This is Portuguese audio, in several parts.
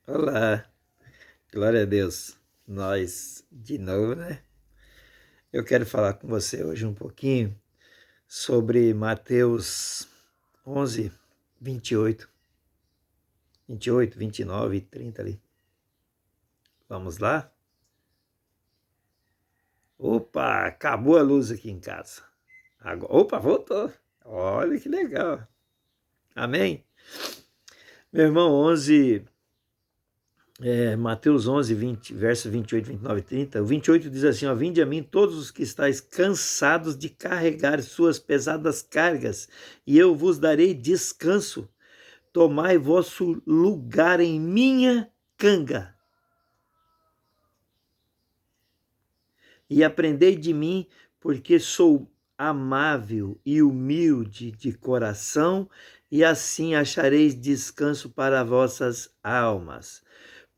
Olá, glória a Deus. Nós de novo, né? Eu quero falar com você hoje um pouquinho sobre Mateus 11, 28, 28, 29 e 30 ali. Vamos lá? Opa, acabou a luz aqui em casa. Opa, voltou. Olha que legal. Amém? Meu irmão, Mateus 11, 20, verso 28, 29 e 30. O 28 diz assim, ó, vinde a mim todos os que estáis cansados de carregar suas pesadas cargas, e eu vos darei descanso. Tomai vosso lugar em minha canga, e aprendei de mim, porque sou amável e humilde de coração, e assim achareis descanso para vossas almas.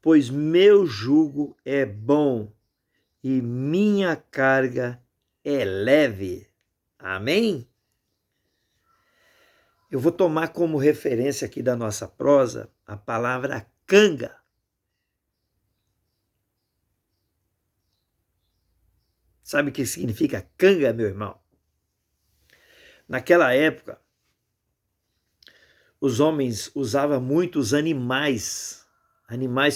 Pois meu jugo é bom e minha carga é leve. Amém? Eu vou tomar como referência aqui da nossa prosa a palavra canga. Sabe o que significa canga, meu irmão? Naquela época, os homens usavam muitos animais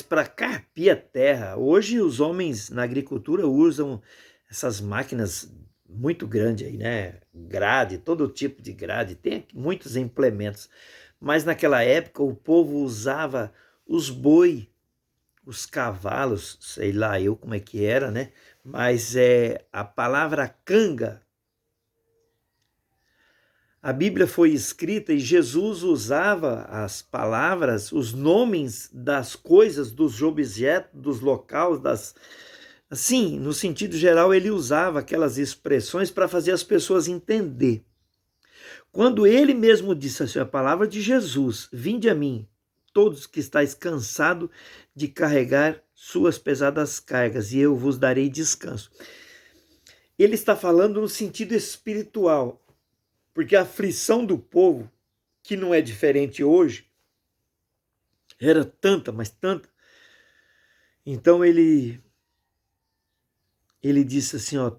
para carpir a terra. Hoje os homens na agricultura usam essas máquinas muito grandes aí, né? Grade, todo tipo de grade, tem muitos implementos. Mas naquela época o povo usava os boi, os cavalos, sei lá eu como é que era, né? Mas a palavra canga, a Bíblia foi escrita e Jesus usava as palavras, os nomes das coisas, dos objetos, dos locais, assim, no sentido geral, ele usava aquelas expressões para fazer as pessoas entender. Quando ele mesmo disse assim, a palavra de Jesus, vinde a mim, todos que estáis cansados de carregar suas pesadas cargas, e eu vos darei descanso. Ele está falando no sentido espiritual, porque a aflição do povo, que não é diferente hoje, era tanta, mas tanta. Então ele disse assim, ó,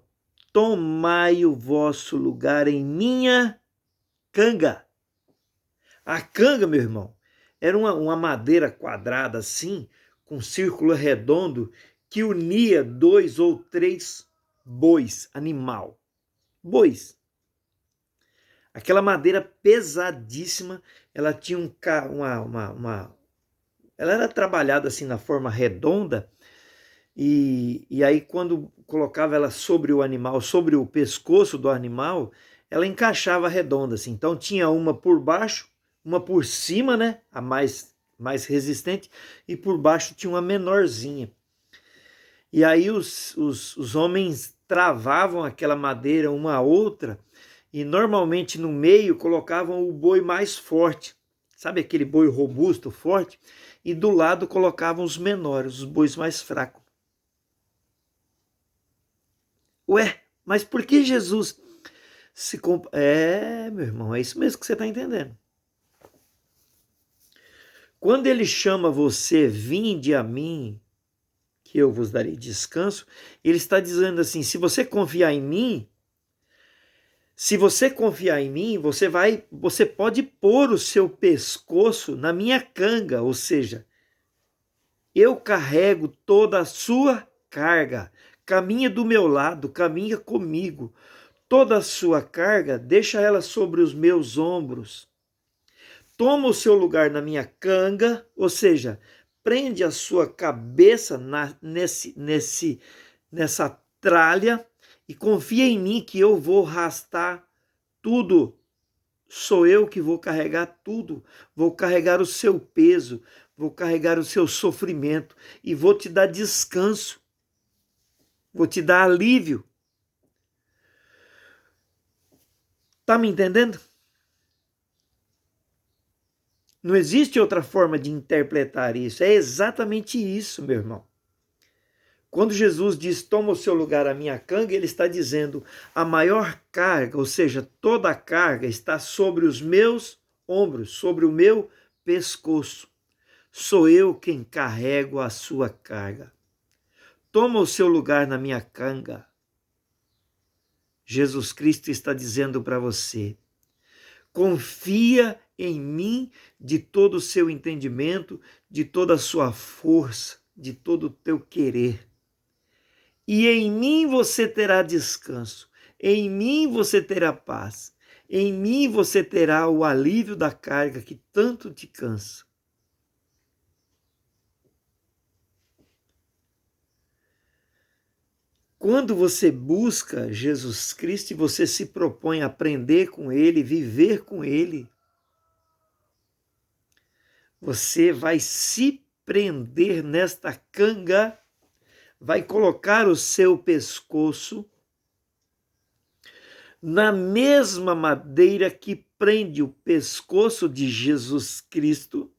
tomai o vosso lugar em minha canga. A canga, meu irmão, era uma madeira quadrada assim, com um círculo redondo, que unia 2 ou 3 bois, animal. Bois. Aquela madeira pesadíssima, ela tinha ela era trabalhada assim na forma redonda, e aí quando colocava ela sobre o animal, sobre o pescoço do animal, ela encaixava redonda assim. Então tinha uma por baixo, uma por cima, né, a mais resistente, e por baixo tinha uma menorzinha. E aí os homens travavam aquela madeira uma a outra, e normalmente no meio colocavam o boi mais forte, sabe aquele boi robusto, forte, e do lado colocavam os menores, os bois mais fracos. Ué, mas por que Jesus se... meu irmão, é isso mesmo que você está entendendo. Quando ele chama você, vinde a mim, que eu vos darei descanso, ele está dizendo assim, se você confiar em mim, você pode pôr o seu pescoço na minha canga, ou seja, eu carrego toda a sua carga, caminha do meu lado, caminha comigo. Toda a sua carga, deixa ela sobre os meus ombros. Toma o seu lugar na minha canga, ou seja, prende a sua cabeça nessa tralha e confia em mim que eu vou arrastar tudo. Sou eu que vou carregar tudo, vou carregar o seu peso, vou carregar o seu sofrimento e vou te dar descanso, vou te dar alívio. Tá me entendendo? Não existe outra forma de interpretar isso. É exatamente isso, meu irmão. Quando Jesus diz, toma o seu lugar a minha canga, ele está dizendo, a maior carga, ou seja, toda a carga está sobre os meus ombros, sobre o meu pescoço, sou eu quem carrego a sua carga. Toma o seu lugar na minha canga. Jesus Cristo está dizendo para você: confia em mim de todo o seu entendimento, de toda a sua força, de todo o teu querer. E em mim você terá descanso, em mim você terá paz, em mim você terá o alívio da carga que tanto te cansa. Quando você busca Jesus Cristo e você se propõe a aprender com Ele, viver com Ele, você vai se prender nesta canga, vai colocar o seu pescoço na mesma madeira que prende o pescoço de Jesus Cristo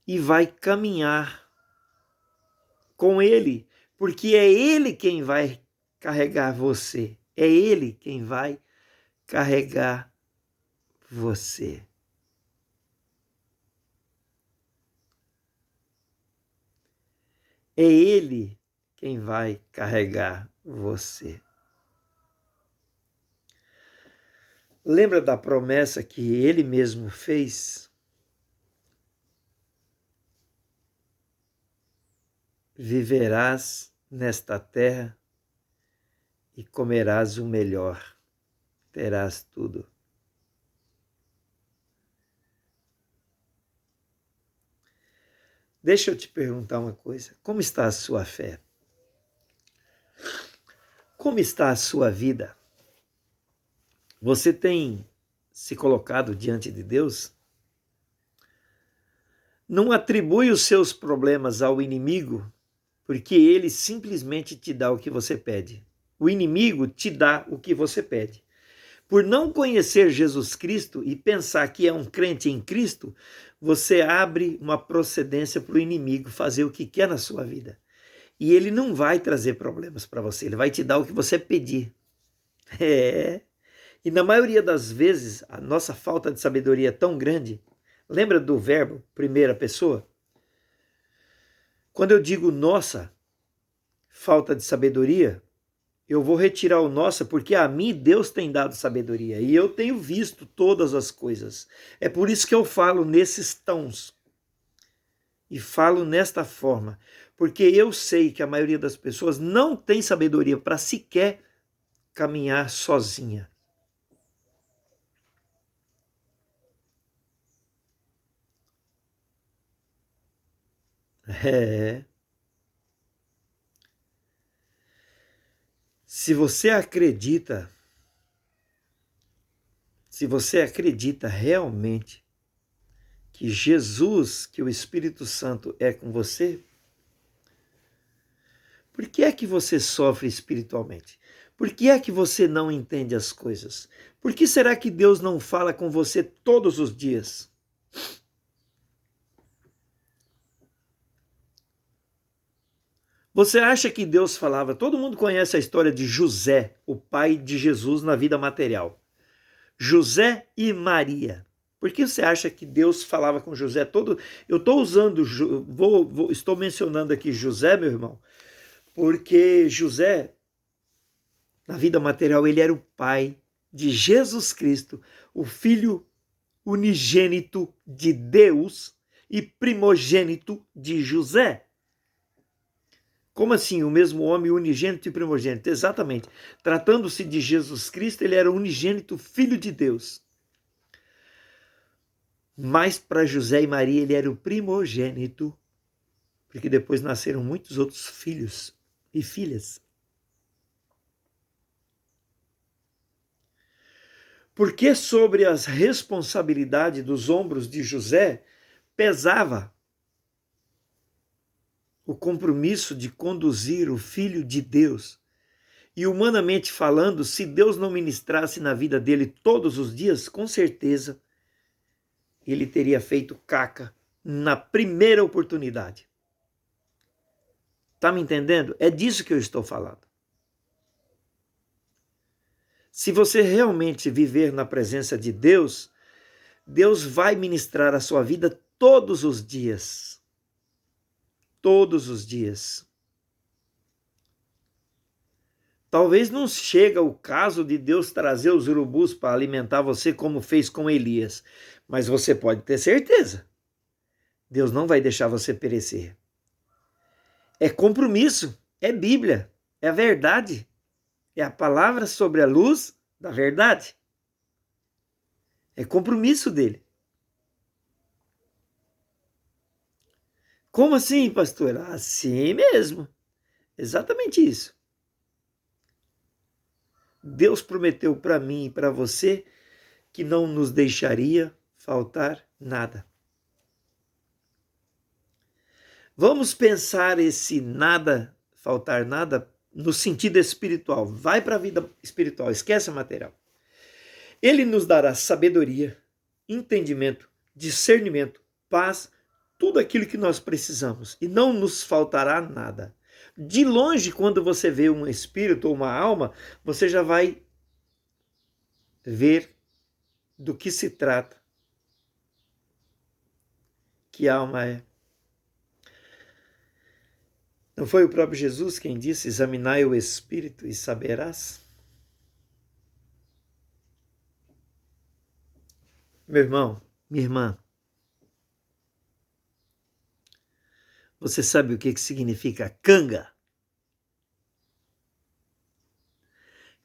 e vai caminhar com Ele, porque é Ele quem vai carregar você, é Ele quem vai carregar você. É Ele quem vai carregar você. Lembra da promessa que Ele mesmo fez? Viverás nesta terra e comerás o melhor, terás tudo. Deixa eu te perguntar uma coisa: como está a sua fé? Como está a sua vida? Você tem se colocado diante de Deus? Não atribui os seus problemas ao inimigo, porque ele simplesmente te dá o que você pede. O inimigo te dá o que você pede. Por não conhecer Jesus Cristo e pensar que é um crente em Cristo, você abre uma procedência para o inimigo fazer o que quer na sua vida. E ele não vai trazer problemas para você, ele vai te dar o que você pedir. E na maioria das vezes, a nossa falta de sabedoria é tão grande. Lembra do verbo primeira pessoa? Quando eu digo nossa falta de sabedoria, eu vou retirar o nossa, porque a mim Deus tem dado sabedoria e eu tenho visto todas as coisas. É por isso que eu falo nesses tons e falo nesta forma, porque eu sei que a maioria das pessoas não tem sabedoria para sequer caminhar sozinha. É. Se você acredita realmente que Jesus, que o Espírito Santo é com você, por que é que você sofre espiritualmente? Por que é que você não entende as coisas? Por que será que Deus não fala com você todos os dias? Você acha que Deus falava? Todo mundo conhece a história de José, o pai de Jesus na vida material. José e Maria. Por que você acha que Deus falava com José todo? Eu estou usando, estou mencionando aqui José, meu irmão, porque José, na vida material, ele era o pai de Jesus Cristo, o filho unigênito de Deus e primogênito de José. Como assim? O mesmo homem unigênito e primogênito? Exatamente. Tratando-se de Jesus Cristo, ele era unigênito, filho de Deus. Mas para José e Maria ele era o primogênito, porque depois nasceram muitos outros filhos e filhas. Porque sobre as responsabilidades dos ombros de José pesava o compromisso de conduzir o Filho de Deus. E humanamente falando, se Deus não ministrasse na vida dele todos os dias, com certeza ele teria feito caca na primeira oportunidade. Tá me entendendo? É disso que eu estou falando. Se você realmente viver na presença de Deus, Deus vai ministrar a sua vida todos os dias. Todos os dias. Talvez não chega o caso de Deus trazer os urubus para alimentar você como fez com Elias, mas você pode ter certeza. Deus não vai deixar você perecer. É compromisso, é Bíblia, é a verdade, é a palavra sobre a luz da verdade. É compromisso dele. Como assim, pastor? Assim mesmo. Exatamente isso. Deus prometeu para mim e para você que não nos deixaria faltar nada. Vamos pensar esse nada, faltar nada, no sentido espiritual. Vai para a vida espiritual, esquece a material. Ele nos dará sabedoria, entendimento, discernimento, paz, tudo aquilo que nós precisamos. E não nos faltará nada. De longe, quando você vê um espírito ou uma alma, você já vai ver do que se trata. Que alma é? Não foi o próprio Jesus quem disse: examinai o espírito e saberás? Meu irmão, minha irmã, você sabe o que significa canga?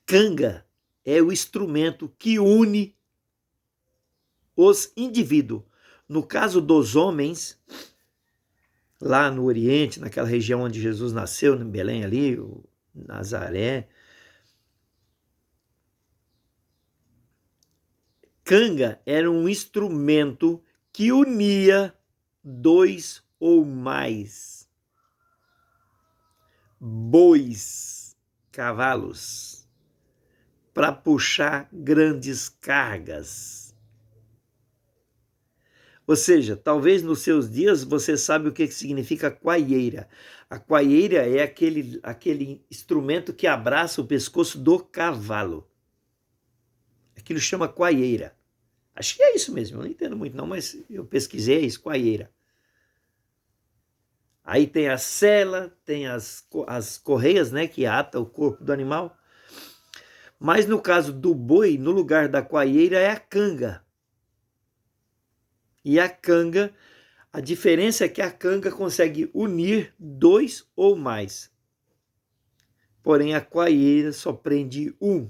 Canga é o instrumento que une os indivíduos. No caso dos homens, lá no Oriente, naquela região onde Jesus nasceu, em Belém ali, o Nazaré, canga era um instrumento que unia dois ou mais bois, cavalos, para puxar grandes cargas. Ou seja, talvez nos seus dias você sabe o que significa coaieira. A coaieira é aquele instrumento que abraça o pescoço do cavalo. Aquilo chama coaieira. Acho que é isso mesmo, eu não entendo muito não, mas eu pesquisei isso, coaieira. Aí tem a sela, tem as correias, né, que ata o corpo do animal. Mas no caso do boi, no lugar da coaieira é a canga. E a canga, a diferença é que a canga consegue unir dois ou mais. Porém, a coaieira só prende um.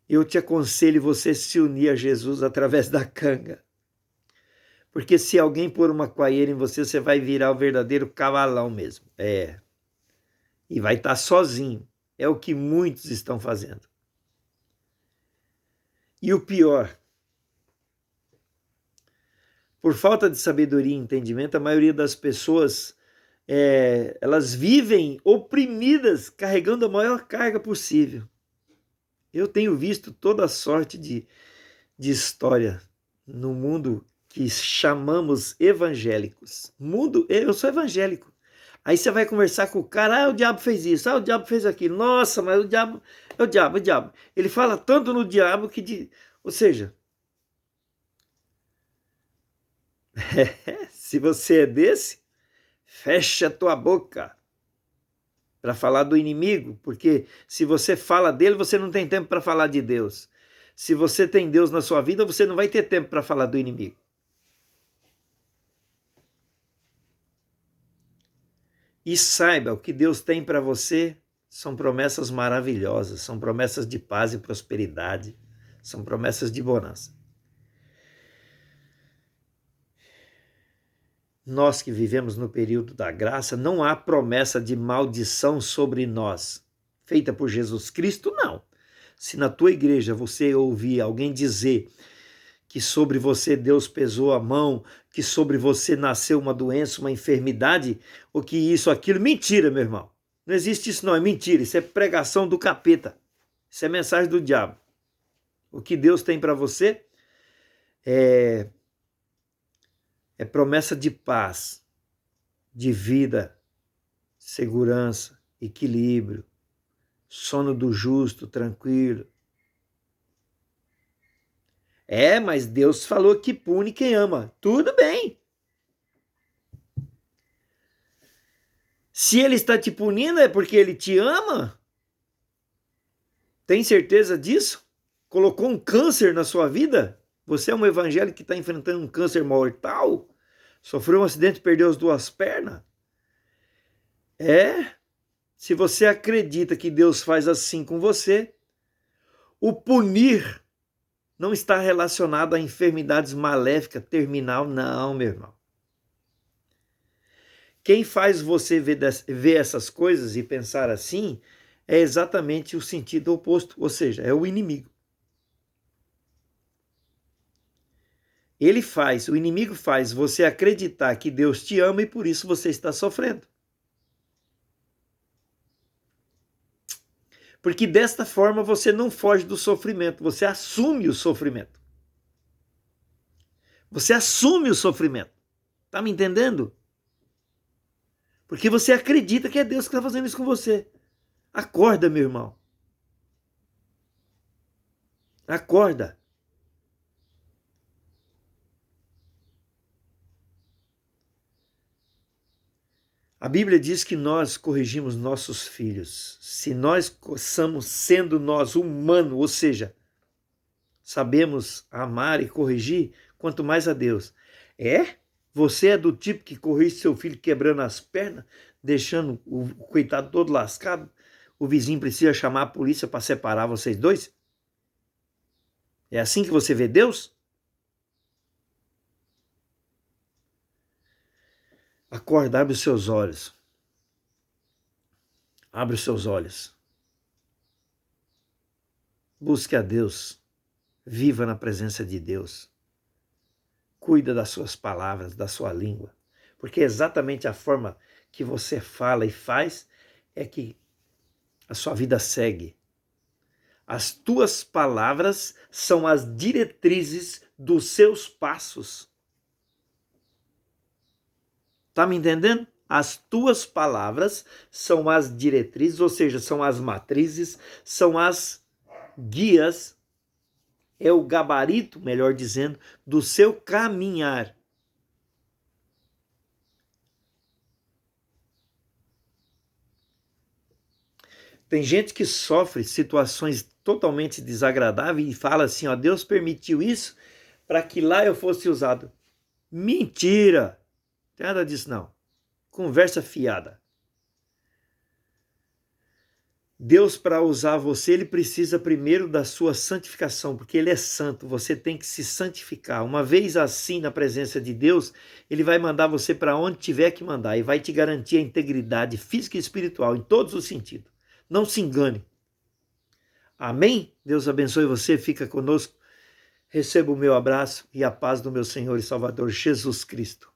Eu te aconselho você se unir a Jesus através da canga. Porque se alguém pôr uma coaieira em você, você vai virar o verdadeiro cavalão mesmo. E vai estar sozinho. É o que muitos estão fazendo. E o pior, por falta de sabedoria e entendimento, a maioria das pessoas, elas vivem oprimidas, carregando a maior carga possível. Eu tenho visto toda sorte de história no mundo que chamamos evangélicos. Eu sou evangélico. Aí você vai conversar com o cara, o diabo fez isso, o diabo fez aquilo. Nossa, mas o diabo é o diabo. Ele fala tanto no diabo que... Ou seja, se você é desse, fecha a tua boca para falar do inimigo, porque se você fala dele, você não tem tempo para falar de Deus. Se você tem Deus na sua vida, você não vai ter tempo para falar do inimigo. E saiba, o que Deus tem para você são promessas maravilhosas, são promessas de paz e prosperidade, são promessas de bonança. Nós que vivemos no período da graça, não há promessa de maldição sobre nós, feita por Jesus Cristo, não. Se na tua igreja você ouvir alguém dizer que sobre você Deus pesou a mão, que sobre você nasceu uma doença, uma enfermidade, ou que isso, aquilo, mentira, meu irmão. Não existe isso não, é mentira, isso é pregação do capeta, isso é mensagem do diabo. O que Deus tem para você é promessa de paz, de vida, segurança, equilíbrio, sono do justo, tranquilo. É, mas Deus falou que pune quem ama. Tudo bem. Se ele está te punindo, é porque ele te ama? Tem certeza disso? Colocou um câncer na sua vida? Você é um evangélico que está enfrentando um câncer mortal? Sofreu um acidente e perdeu as duas pernas? É? Se você acredita que Deus faz assim com você, o punir não está relacionado a enfermidades maléficas, terminal, não, meu irmão. Quem faz você ver essas coisas e pensar assim é exatamente o sentido oposto, ou seja, é o inimigo. O inimigo faz você acreditar que Deus te ama e por isso você está sofrendo. Porque desta forma você não foge do sofrimento, você assume o sofrimento. Você assume o sofrimento. Tá me entendendo? Porque você acredita que é Deus que está fazendo isso com você. Acorda, meu irmão. Acorda. A Bíblia diz que nós corrigimos nossos filhos. Se nós estamos sendo nós humanos, ou seja, sabemos amar e corrigir, quanto mais a Deus. Você é do tipo que corrige seu filho quebrando as pernas, deixando o coitado todo lascado? O vizinho precisa chamar a polícia para separar vocês dois? É assim que você vê Deus? Acorda, abre os seus olhos. Abre os seus olhos. Busque a Deus. Viva na presença de Deus. Cuida das suas palavras, da sua língua. Porque é exatamente a forma que você fala e faz é que a sua vida segue. As tuas palavras são as diretrizes dos seus passos. Tá me entendendo? As tuas palavras são as diretrizes, ou seja, são as matrizes, são as guias, é o gabarito, melhor dizendo, do seu caminhar. Tem gente que sofre situações totalmente desagradáveis e fala assim, ó, Deus permitiu isso para que lá eu fosse usado. Mentira! Não tem nada disso não. Conversa fiada. Deus, para usar você, ele precisa primeiro da sua santificação, porque ele é santo, você tem que se santificar. Uma vez assim, na presença de Deus, ele vai mandar você para onde tiver que mandar e vai te garantir a integridade física e espiritual, em todos os sentidos. Não se engane. Amém? Deus abençoe você, fica conosco. Receba o meu abraço e a paz do meu Senhor e Salvador Jesus Cristo.